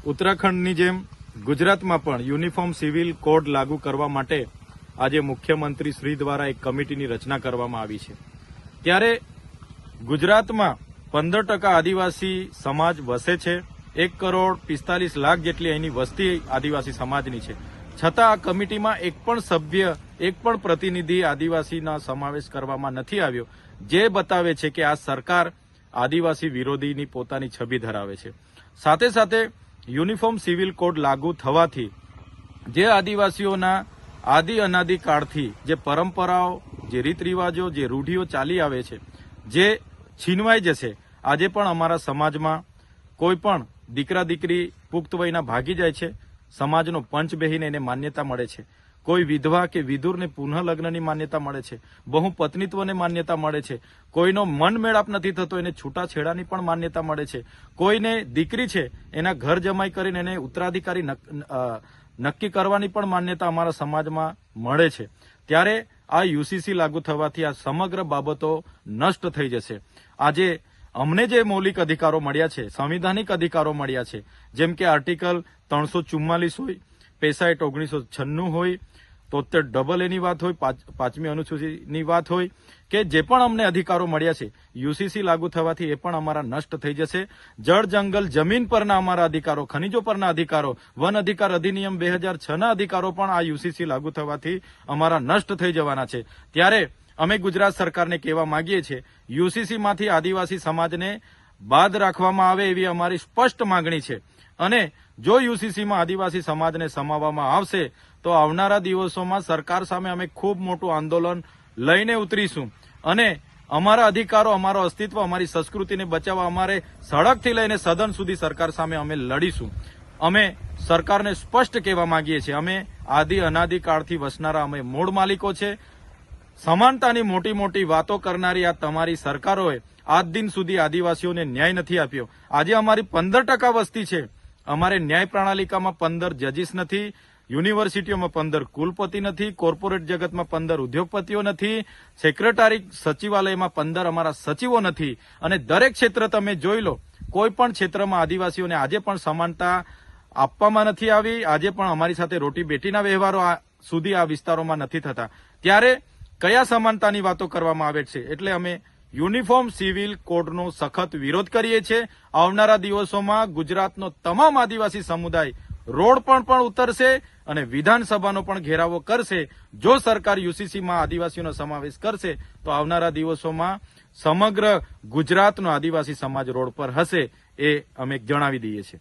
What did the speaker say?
ઉત્તરાખંડની જેમ ગુજરાતમાં પણ યુનિફોર્મ સિવિલ કોડ લાગુ કરવા માટે આજે મુખ્યમંત્રી શ્રી દ્વારા એક કમિટીની રચના કરવામાં આવી છે। ત્યારે ગુજરાતમાં 15% આદિવાસી સમાજ વસે છે। 1,45,00,000 જેટલી અહીંની વસ્તી આદિવાસી સમાજની છે, છતાં આ કમિટીમાં એક પણ સભ્ય, એક પણ પ્રતિનિધિ આદિવાસીના સમાવેશ કરવામાં નથી આવ્યો, જે બતાવે છે કે આ સરકાર આદિવાસી વિરોધીની પોતાની છબી ધરાવે છે। સાથે સાથે યુનિફોર્મ સિવિલ કોડ લાગુ થવાથી જે આદિવાસીઓના આદિ અનાદિ કાળથી જે પરંપરાઓ, જે રીત રિવાજો, જે રૂઢિઓ ચાલી આવે છે, જે છીનવાઈ જશે। આજે પણ અમારા સમાજમાં કોઈ પણ દીકરા દીકરી પુખ્ત વયના ભાગી જાય છે, સમાજનો પંચ બેહીને એને માન્યતા મળે છે। કોઈ વિધવા કે વિધુરને પુનઃ લગ્નની માન્યતા મળે છે, બહુપત્નીત્વને માન્યતા મળે છે, કોઈનો મન મેળાપ નથી થતો એને છૂટાછેડાની પણ માન્યતા મળે છે, કોઈને દીકરી છે એના ઘર જમાઈ કરીને એને ઉત્તરાધિકારી નક્કી કરવાની પણ માન્યતા અમારા સમાજમાં મળે છે। ત્યારે આ યુસીસી લાગુ થવાથી આ સમગ્ર બાબતો નષ્ટ થઈ જશે। આજે અમને જે મૌલિક અધિકારો મળ્યા છે, સંવિધાનિક અધિકારો મળ્યા છે, જેમ કે આર્ટિકલ 344 હોય, પેસા એક્ટ 1996 હોય, 73 એની વાત હોય, 5મી અનુસૂચિની વાત હોય, કે જે પણ અમને અધિકારો મળ્યા છે, યુસીસી લાગુ થવાથી એ પણ અમારા નષ્ટ થઈ જશે। જળ જંગલ જમીન પરના અમારા અધિકારો, ખનીજો પરના અધિકારો, વન અધિકાર અધિનિયમ 2006ના અધિકારો પણ આ યુસીસી લાગુ થવાથી અમારા નષ્ટ થઈ જવાના છે। ત્યારે અમે ગુજરાત સરકારને કહેવા માંગીએ છીએ, યુસીસીમાંથી આદિવાસી સમાજને બાદ રાખવામાં આવે એવી અમારી સ્પષ્ટ માંગણી છે। અને જો યુસીસીમાં આદિવાસી સમાજને સમાવવામાં આવશે તો આવનારા દિવસોમાં સરકાર સામે અમે ખૂબ મોટું આંદોલન લઈને ઉતરીશું અને અમારા અધિકારો, અમારો અસ્તિત્વ, અમારી સંસ્કૃતિને બચાવવા અમારે સડકથી લઈને સદન સુધી સરકાર સામે અમે લડીશું। અમે સરકારને સ્પષ્ટ કહેવા માંગીએ છીએ, અમે આદિ અનાદિ કાળથી વસનારા અમે મૂળ માલિકો છે। સમાનતાની મોટી મોટી વાતો કરનારી આ તમારી સરકારોએ આજ દિન સુધી આદિવાસીઓને ન્યાય નથી આપ્યો। આજે અમારી 15% વસ્તી છે, અમારે ન્યાય પ્રણાલિકામાં 15 જજીસ નથી, યુનિવર્સિટીઓમાં 15 કુલપતિ નથી, કોર્પોરેટ જગતમાં 15 ઉદ્યોગપતિઓ નથી, સેક્રેટરી સચિવાલયમાં 15 અમારા સચિવો નથી। અને દરેક ક્ષેત્ર તમે જોઈ લો, કોઈ પણ ક્ષેત્રમાં આદિવાસીઓને આજે પણ સમાનતા આપવામાં નથી આવી। આજે પણ અમારી સાથે રોટી બેટીના વ્યવહારો સુધી આ વિસ્તારોમાં નથી થતા। ત્યારે કયા સમાનતાની વાતો કરવામાં આવે છે? એટલે અમે યુનિફોર્મ સિવિલ કોડનો સખત વિરોધ કરીએ છીએ। આવનારા દિવસોમાં ગુજરાતનો તમામ આદિવાસી સમુદાય રોડ પર પણ ઉતરશે અને વિધાનસભાનો પણ ઘેરાવો કરશે। જો સરકાર યુસીસીમાં આદિવાસીઓનો સમાવેશ કરશે તો આવનારા દિવસોમાં સમગ્ર ગુજરાતનો આદિવાસી સમાજ રોડ પર હશે, એ અમે જણાવી દઈએ છીએ।